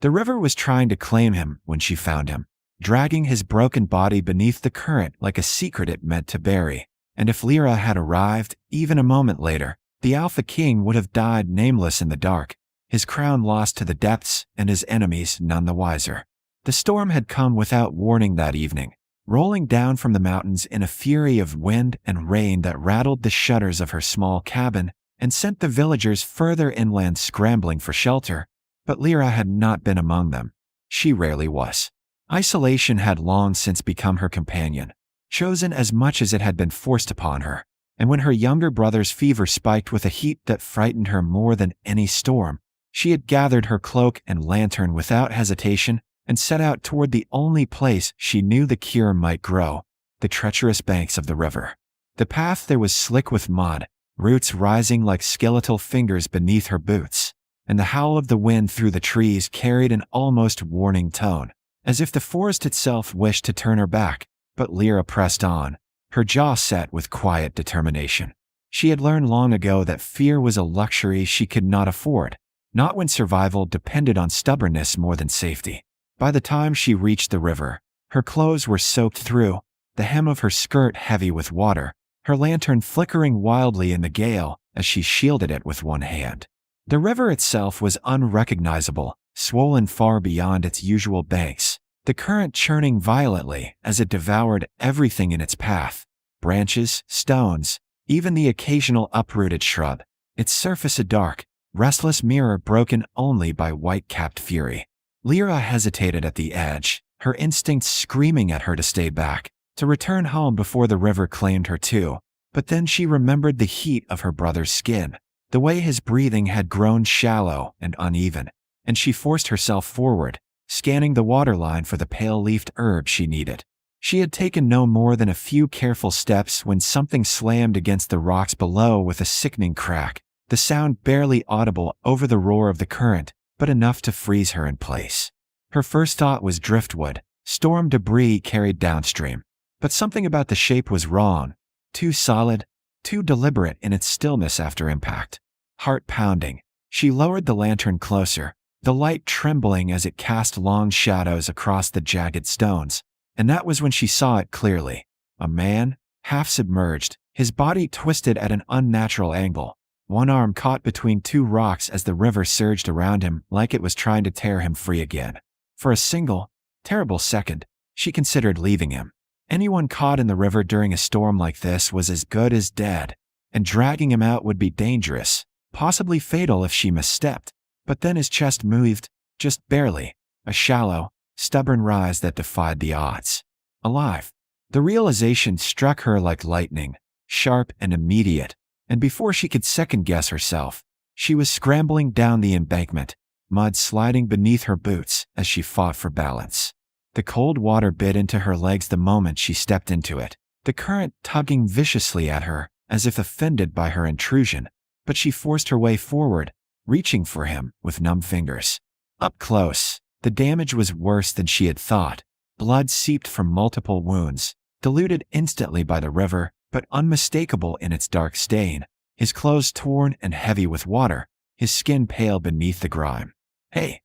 The river was trying to claim him when she found him, dragging his broken body beneath the current like a secret it meant to bury. And if Lyra had arrived, even a moment later, the Alpha King would have died nameless in the dark, his crown lost to the depths and his enemies none the wiser. The storm had come without warning that evening, rolling down from the mountains in a fury of wind and rain that rattled the shutters of her small cabin and sent the villagers further inland scrambling for shelter. But Lyra had not been among them. She rarely was. Isolation had long since become her companion, chosen as much as it had been forced upon her. And when her younger brother's fever spiked with a heat that frightened her more than any storm, she had gathered her cloak and lantern without hesitation and set out toward the only place she knew the cure might grow, the treacherous banks of the river. The path there was slick with mud, roots rising like skeletal fingers beneath her boots, and the howl of the wind through the trees carried an almost warning tone, as if the forest itself wished to turn her back. But Lyra pressed on, her jaw set with quiet determination. She had learned long ago that fear was a luxury she could not afford, not when survival depended on stubbornness more than safety. By the time she reached the river, her clothes were soaked through, the hem of her skirt heavy with water, her lantern flickering wildly in the gale as she shielded it with one hand. The river itself was unrecognizable, swollen far beyond its usual banks, the current churning violently as it devoured everything in its path, branches, stones, even the occasional uprooted shrub, its surface a dark, restless mirror broken only by white-capped fury. Lyra hesitated at the edge, her instincts screaming at her to stay back, to return home before the river claimed her too. But then she remembered the heat of her brother's skin, the way his breathing had grown shallow and uneven, and she forced herself forward, scanning the waterline for the pale-leafed herb she needed. She had taken no more than a few careful steps when something slammed against the rocks below with a sickening crack, the sound barely audible over the roar of the current, but enough to freeze her in place. Her first thought was driftwood, storm debris carried downstream. But something about the shape was wrong, too solid, too deliberate in its stillness after impact. Heart pounding, she lowered the lantern closer, the light trembling as it cast long shadows across the jagged stones. And that was when she saw it clearly. A man, half submerged, his body twisted at an unnatural angle, one arm caught between two rocks as the river surged around him like it was trying to tear him free again. For a single, terrible second, she considered leaving him. Anyone caught in the river during a storm like this was as good as dead, and dragging him out would be dangerous, possibly fatal if she misstepped. But then his chest moved, just barely, a shallow, stubborn rise that defied the odds. Alive. The realization struck her like lightning, sharp and immediate, and before she could second-guess herself, she was scrambling down the embankment, mud sliding beneath her boots as she fought for balance. The cold water bit into her legs the moment she stepped into it, the current tugging viciously at her, as if offended by her intrusion, but she forced her way forward, reaching for him with numb fingers. Up close, the damage was worse than she had thought. Blood seeped from multiple wounds, diluted instantly by the river, but unmistakable in its dark stain, his clothes torn and heavy with water, his skin pale beneath the grime. "Hey,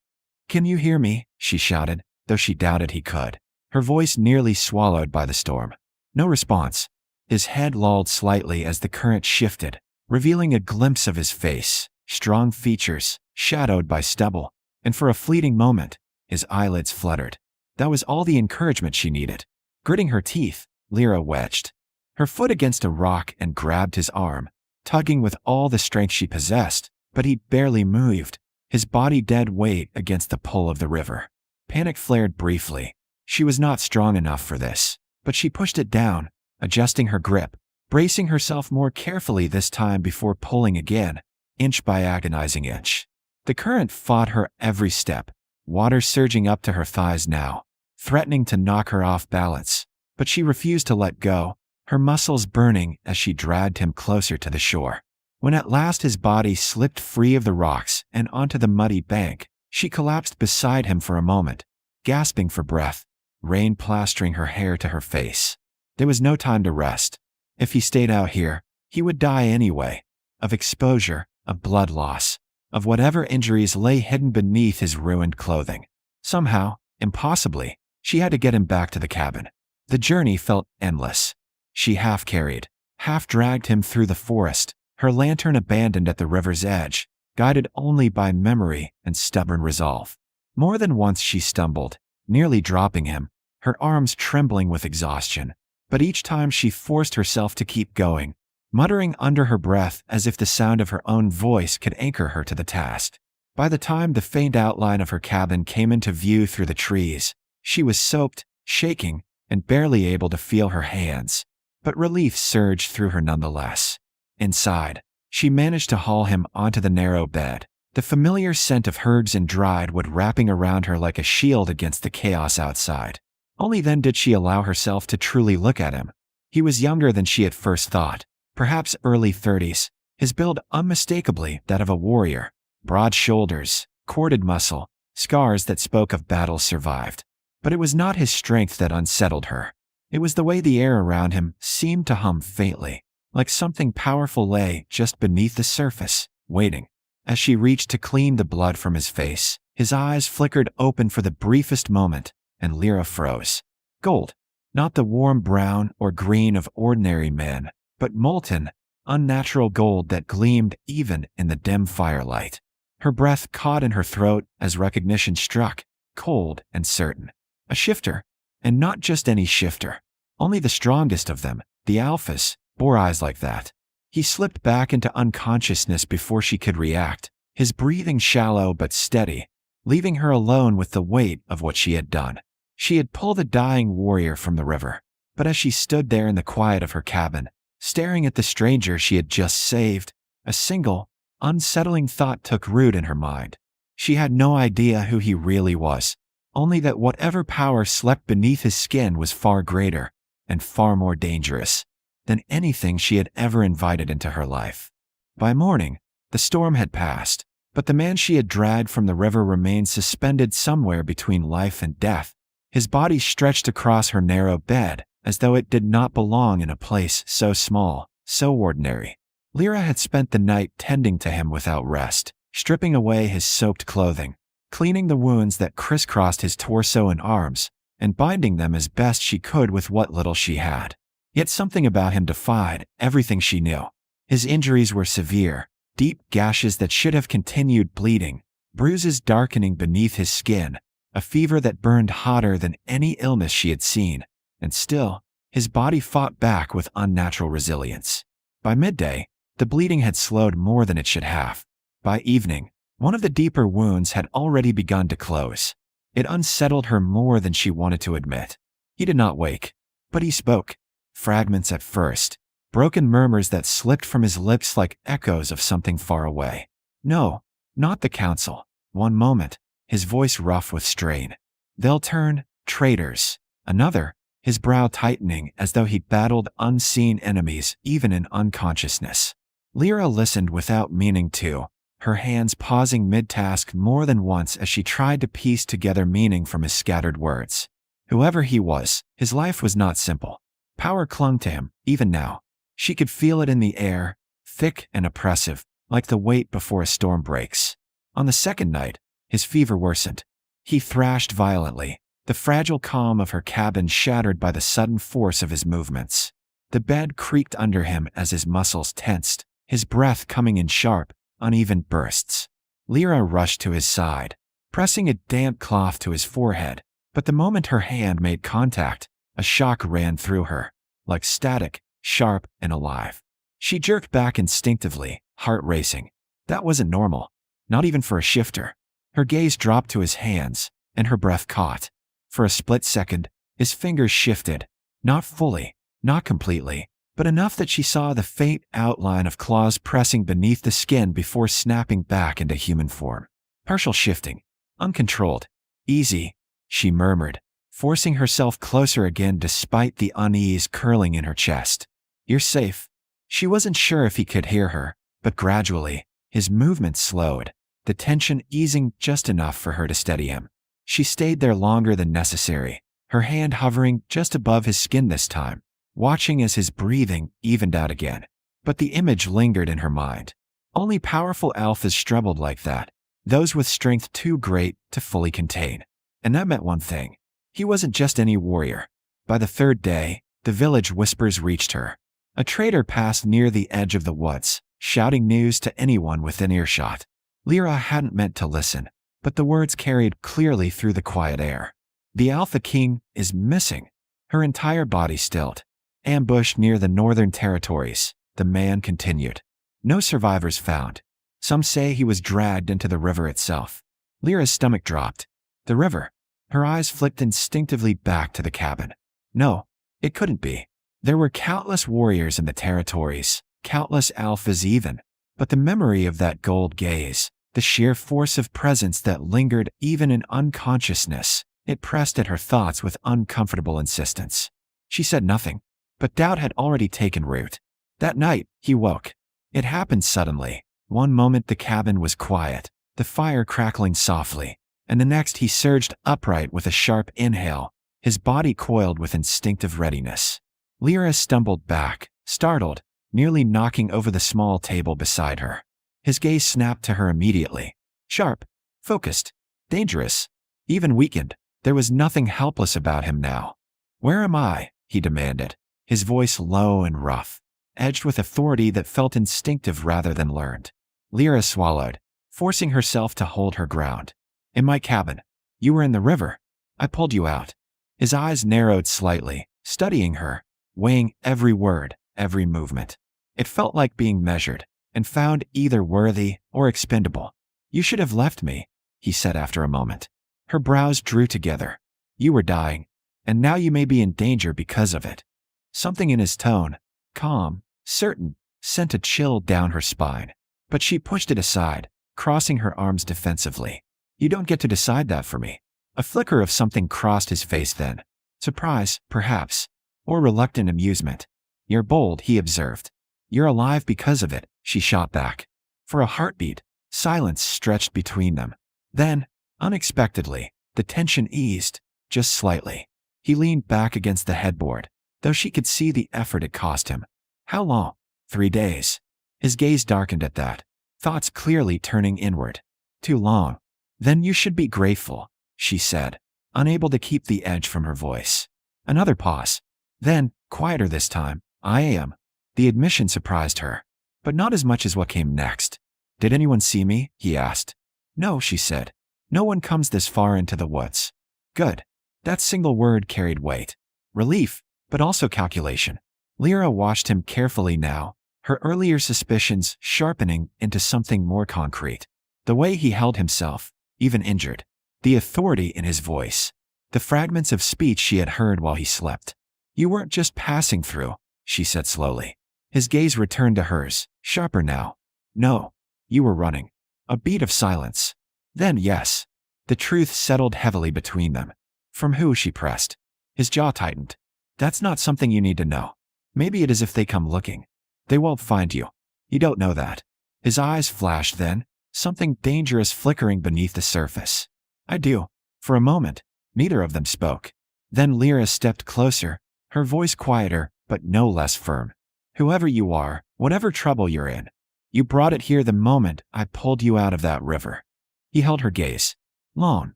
can you hear me?" she shouted, though she doubted he could, her voice nearly swallowed by the storm. No response. His head lolled slightly as the current shifted, revealing a glimpse of his face, strong features, shadowed by stubble, and for a fleeting moment, his eyelids fluttered. That was all the encouragement she needed. Gritting her teeth, Lyra wedged her foot against a rock and grabbed his arm, tugging with all the strength she possessed, but he barely moved, his body dead weight against the pull of the river. Panic flared briefly. She was not strong enough for this, but she pushed it down, adjusting her grip, bracing herself more carefully this time before pulling again, inch by agonizing inch. The current fought her every step, water surging up to her thighs now, threatening to knock her off balance, but she refused to let go, her muscles burning as she dragged him closer to the shore. When at last his body slipped free of the rocks and onto the muddy bank, she collapsed beside him for a moment, gasping for breath, rain plastering her hair to her face. There was no time to rest. If he stayed out here, he would die anyway, of exposure, of blood loss. of whatever injuries lay hidden beneath his ruined clothing. Somehow, impossibly, she had to get him back to the cabin. The journey felt endless. She half carried, half dragged him through the forest, her lantern abandoned at the river's edge, guided only by memory and stubborn resolve. More than once she stumbled, nearly dropping him, her arms trembling with exhaustion. But each time she forced herself to keep going, muttering under her breath as if the sound of her own voice could anchor her to the task. By the time the faint outline of her cabin came into view through the trees, she was soaked, shaking, and barely able to feel her hands. But relief surged through her nonetheless. Inside, she managed to haul him onto the narrow bed, the familiar scent of herbs and dried wood wrapping around her like a shield against the chaos outside. Only then did she allow herself to truly look at him. He was younger than she at first thought, perhaps early 30s, his build unmistakably that of a warrior. Broad shoulders, corded muscle, scars that spoke of battles survived. But it was not his strength that unsettled her. It was the way the air around him seemed to hum faintly, like something powerful lay just beneath the surface, waiting. As she reached to clean the blood from his face, his eyes flickered open for the briefest moment, and Lyra froze. Gold. Not the warm brown or green of ordinary men, but molten, unnatural gold that gleamed even in the dim firelight. Her breath caught in her throat as recognition struck, cold and certain. A shifter, and not just any shifter. Only the strongest of them, the alphas, bore eyes like that. He slipped back into unconsciousness before she could react, his breathing shallow but steady, leaving her alone with the weight of what she had done. She had pulled a dying warrior from the river, but as she stood there in the quiet of her cabin, staring at the stranger she had just saved, a single, unsettling thought took root in her mind. She had no idea who he really was, only that whatever power slept beneath his skin was far greater and far more dangerous than anything she had ever invited into her life. By morning, the storm had passed, but the man she had dragged from the river remained suspended somewhere between life and death, his body stretched across her narrow bed as though it did not belong in a place so small, so ordinary. Lyra had spent the night tending to him without rest, stripping away his soaked clothing, cleaning the wounds that crisscrossed his torso and arms, and binding them as best she could with what little she had. Yet something about him defied everything she knew. His injuries were severe, deep gashes that should have continued bleeding, bruises darkening beneath his skin, a fever that burned hotter than any illness she had seen, and still, his body fought back with unnatural resilience. By midday, the bleeding had slowed more than it should have. By evening, one of the deeper wounds had already begun to close. It unsettled her more than she wanted to admit. He did not wake, but he spoke. Fragments at first, broken murmurs that slipped from his lips like echoes of something far away. No, not the council. One moment, his voice rough with strain. They'll turn traitors. Another, his brow tightening as though he'd battled unseen enemies even in unconsciousness. Lyra listened without meaning to, her hands pausing mid-task more than once as she tried to piece together meaning from his scattered words. Whoever he was, his life was not simple. Power clung to him, even now. She could feel it in the air, thick and oppressive, like the weight before a storm breaks. On the second night, his fever worsened. He thrashed violently, the fragile calm of her cabin shattered by the sudden force of his movements. The bed creaked under him as his muscles tensed, his breath coming in sharp, uneven bursts. Lyra rushed to his side, pressing a damp cloth to his forehead, but the moment her hand made contact, a shock ran through her, like static, sharp and alive. She jerked back instinctively, heart racing. That wasn't normal, not even for a shifter. Her gaze dropped to his hands, and her breath caught. For a split second, his fingers shifted, not fully, not completely, but enough that she saw the faint outline of claws pressing beneath the skin before snapping back into human form. Partial shifting, uncontrolled, easy, she murmured, forcing herself closer again despite the unease curling in her chest. You're safe. She wasn't sure if he could hear her, but gradually, his movements slowed, the tension easing just enough for her to steady him. She stayed there longer than necessary, her hand hovering just above his skin this time, watching as his breathing evened out again. But the image lingered in her mind. Only powerful alphas struggled like that, those with strength too great to fully contain. And that meant one thing. He wasn't just any warrior. By the third day, the village whispers reached her. A trader passed near the edge of the woods, shouting news to anyone within earshot. Lyra hadn't meant to listen, but the words carried clearly through the quiet air. The Alpha King is missing. Her entire body stilled. Ambushed near the northern territories, the man continued. No survivors found. Some say he was dragged into the river itself. Lyra's stomach dropped. The river. Her eyes flicked instinctively back to the cabin. No, it couldn't be. There were countless warriors in the territories, countless alphas even. But the memory of that gold gaze, the sheer force of presence that lingered even in unconsciousness, it pressed at her thoughts with uncomfortable insistence. She said nothing, but doubt had already taken root. That night, he woke. It happened suddenly. One moment the cabin was quiet, the fire crackling softly, and the next he surged upright with a sharp inhale, his body coiled with instinctive readiness. Lyra stumbled back, startled, nearly knocking over the small table beside her. His gaze snapped to her immediately. Sharp, focused, dangerous, even weakened. There was nothing helpless about him now. "Where am I?" he demanded, his voice low and rough, edged with authority that felt instinctive rather than learned. Lyra swallowed, forcing herself to hold her ground. "In my cabin. You were in the river. I pulled you out." His eyes narrowed slightly, studying her, weighing every word, every movement. It felt like being measured, and found either worthy or expendable. "You should have left me," he said after a moment. Her brows drew together. "You were dying, and now you may be in danger because of it." Something in his tone, calm, certain, sent a chill down her spine. But she pushed it aside, crossing her arms defensively. "You don't get to decide that for me." A flicker of something crossed his face then. Surprise, perhaps, or reluctant amusement. "You're bold," he observed. "You're alive because of it," she shot back. For a heartbeat, silence stretched between them. Then, unexpectedly, the tension eased, just slightly. He leaned back against the headboard, though she could see the effort it cost him. "How long?" 3 days. His gaze darkened at that, thoughts clearly turning inward. "Too long." "Then you should be grateful," she said, unable to keep the edge from her voice. Another pause. Then, quieter this time, "I am." The admission surprised her, but not as much as what came next. "Did anyone see me?" he asked. "No," she said. "No one comes this far into the woods." Good. That single word carried weight. Relief, but also calculation. Lyra watched him carefully now, her earlier suspicions sharpening into something more concrete. The way he held himself, even injured. The authority in his voice. The fragments of speech she had heard while he slept. "You weren't just passing through," she said slowly. His gaze returned to hers, sharper now. "No, you were running." A beat of silence. Then yes. The truth settled heavily between them. "From who?" she pressed. His jaw tightened. "That's not something you need to know. Maybe it is if they come looking. They won't find you. You don't know that." His eyes flashed then, something dangerous flickering beneath the surface. "I do." For a moment, neither of them spoke. Then Lyra stepped closer, her voice quieter but no less firm. "Whoever you are, whatever trouble you're in, you brought it here the moment I pulled you out of that river." He held her gaze. Long,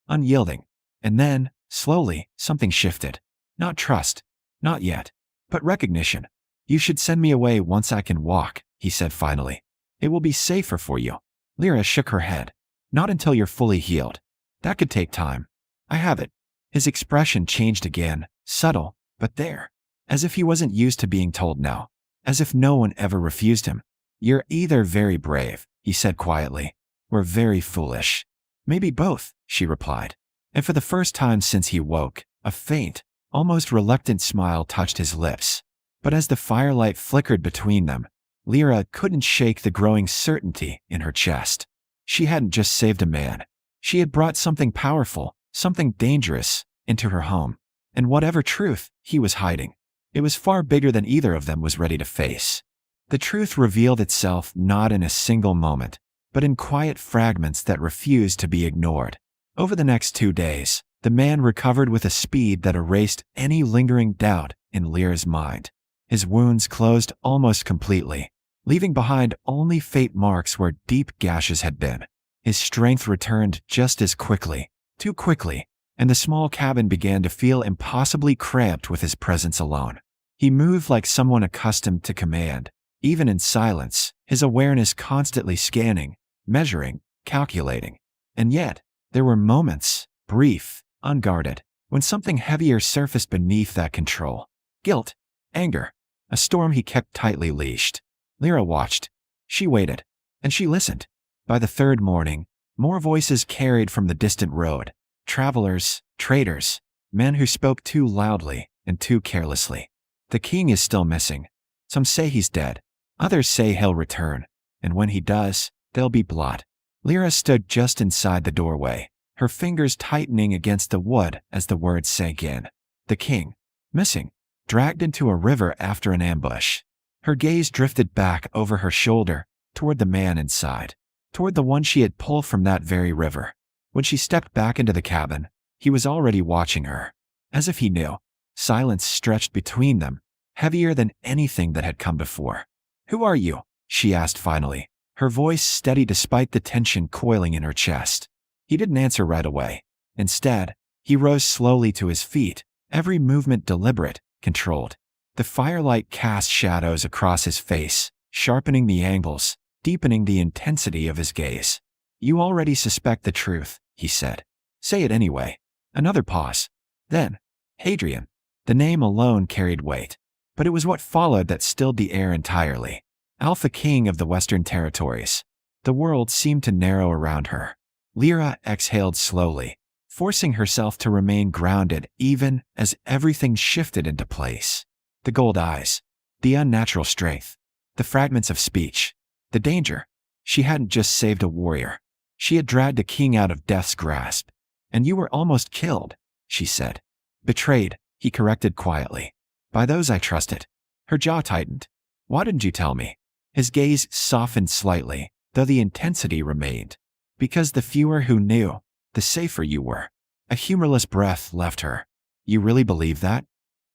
unyielding. And then, slowly, something shifted. Not trust. Not yet. But recognition. "You should send me away once I can walk," he said finally. "It will be safer for you." Lyra shook her head. "Not until you're fully healed. That could take time." "I have it." His expression changed again, subtle, but there. As if he wasn't used to being told no. As if no one ever refused him. "You're either very brave," he said quietly, "or very foolish." "Maybe both," she replied. And for the first time since he woke, a faint, almost reluctant smile touched his lips. But as the firelight flickered between them, Lyra couldn't shake the growing certainty in her chest. She hadn't just saved a man. She had brought something powerful, something dangerous, into her home. And whatever truth he was hiding, it was far bigger than either of them was ready to face. The truth revealed itself not in a single moment, but in quiet fragments that refused to be ignored. Over the next 2 days, the man recovered with a speed that erased any lingering doubt in Lyra's mind. His wounds closed almost completely, leaving behind only faint marks where deep gashes had been. His strength returned just as quickly, too quickly, and the small cabin began to feel impossibly cramped with his presence alone. He moved like someone accustomed to command, even in silence, his awareness constantly scanning, measuring, calculating. And yet, there were moments, brief, unguarded, when something heavier surfaced beneath that control. Guilt, anger, a storm he kept tightly leashed. Lyra watched. She waited. And she listened. By the third morning, more voices carried from the distant road. Travelers, traders, men who spoke too loudly and too carelessly. The king is still missing. Some say he's dead. Others say he'll return. And when he does, there'll be blood. Lyra stood just inside the doorway, her fingers tightening against the wood as the words sank in. The king, missing, dragged into a river after an ambush. Her gaze drifted back over her shoulder, toward the man inside, toward the one she had pulled from that very river. When she stepped back into the cabin, he was already watching her. As if he knew, silence stretched between them, heavier than anything that had come before. "Who are you?" she asked finally, her voice steady despite the tension coiling in her chest. He didn't answer right away. Instead, he rose slowly to his feet, every movement deliberate, controlled. The firelight cast shadows across his face, sharpening the angles, deepening the intensity of his gaze. "You already suspect the truth," he said. "Say it anyway." Another pause. Then, Hadrian. The name alone carried weight. But it was what followed that stilled the air entirely. Alpha King of the Western Territories. The world seemed to narrow around her. Lyra exhaled slowly, forcing herself to remain grounded even as everything shifted into place. The gold eyes, the unnatural strength, the fragments of speech, the danger. She hadn't just saved a warrior. She had dragged a king out of death's grasp. "And you were almost killed," she said. "Betrayed," he corrected quietly. "By those I trusted." Her jaw tightened. "Why didn't you tell me?" His gaze softened slightly, though the intensity remained. "Because the fewer who knew, the safer you were." A humorless breath left her. "You really believe that?"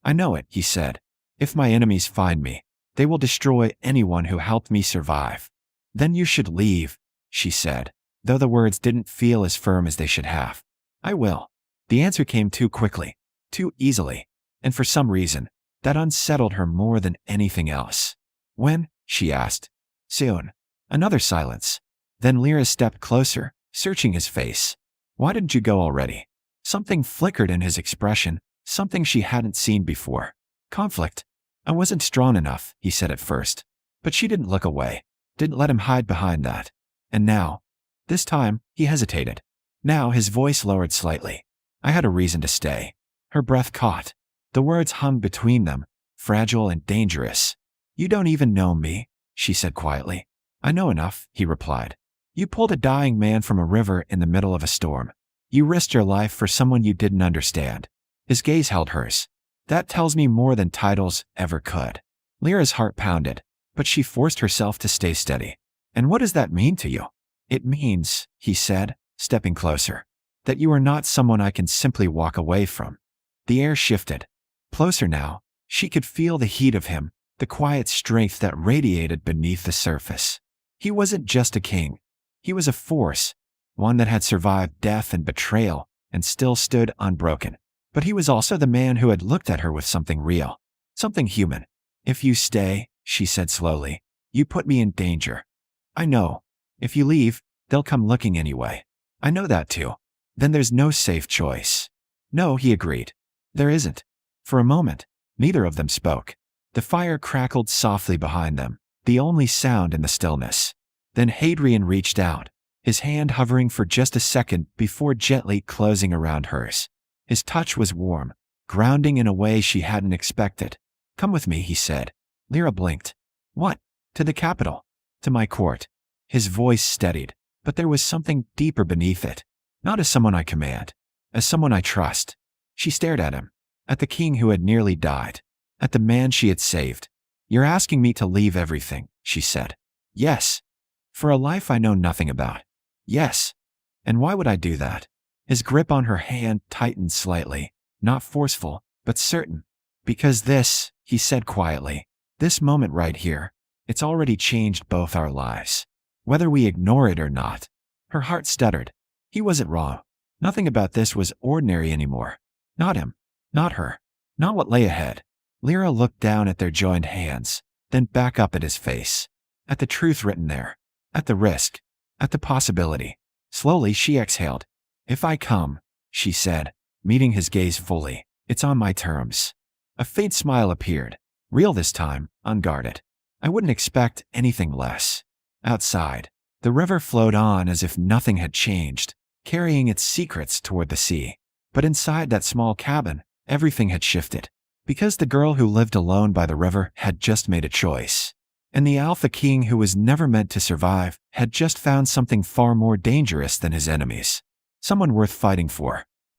"I know it," he said. "If my enemies find me, they will destroy anyone who helped me survive." "Then you should leave," she said, though the words didn't feel as firm as they should have. "I will." The answer came too quickly, too easily, and for some reason, that unsettled her more than anything else. "When?" she asked. "Soon." Another silence. Then Lyra stepped closer, searching his face. "Why didn't you go already?" Something flickered in his expression, something she hadn't seen before. "Conflict. I wasn't strong enough," he said at first. But she didn't look away, didn't let him hide behind that. And now, this time, he hesitated. Now his voice lowered slightly. "I had a reason to stay." Her breath caught. The words hung between them, fragile and dangerous. "You don't even know me," she said quietly. "I know enough," he replied. "You pulled a dying man from a river in the middle of a storm. You risked your life for someone you didn't understand." His gaze held hers. "That tells me more than titles ever could." Lyra's heart pounded, but she forced herself to stay steady. "And what does that mean to you?" "It means," he said, stepping closer, "that you are not someone I can simply walk away from." The air shifted. Closer now, she could feel the heat of him, the quiet strength that radiated beneath the surface. He wasn't just a king. He was a force, one that had survived death and betrayal and still stood unbroken. But he was also the man who had looked at her with something real, something human. "If you stay," she said slowly, "you put me in danger." "I know. If you leave, they'll come looking anyway." "I know that too." "Then there's no safe choice." "No," he agreed. "There isn't." For a moment, neither of them spoke. The fire crackled softly behind them, the only sound in the stillness. Then Hadrian reached out, his hand hovering for just a second before gently closing around hers. His touch was warm, grounding in a way she hadn't expected. "Come with me," he said. Lyra blinked. "What?" "To the capital. To my court." His voice steadied, but there was something deeper beneath it. "Not as someone I command, as someone I trust." She stared at him, at the king who had nearly died, at the man she had saved. "You're asking me to leave everything," she said. "Yes. For a life I know nothing about." "Yes. And why would I do that?" His grip on her hand tightened slightly, not forceful, but certain. "Because this," he said quietly, "this moment right here, It's already changed both our lives. Whether we ignore it or not. Her heart stuttered. He wasn't wrong. Nothing about this was ordinary anymore. Not him. Not her. Not what lay ahead. Lyra looked down at their joined hands, then back up at his face. At the truth written there. At the risk. At the possibility. Slowly she exhaled. If I come, she said, meeting his gaze fully, it's on my terms. A faint smile appeared. Real this time, unguarded. I wouldn't expect anything less. Outside, the river flowed on as if nothing had changed, carrying its secrets toward the sea. But inside that small cabin, everything had shifted. Because the girl who lived alone by the river had just made a choice. And the Alpha King who was never meant to survive had just found something far more dangerous than his enemies. Someone worth fighting for.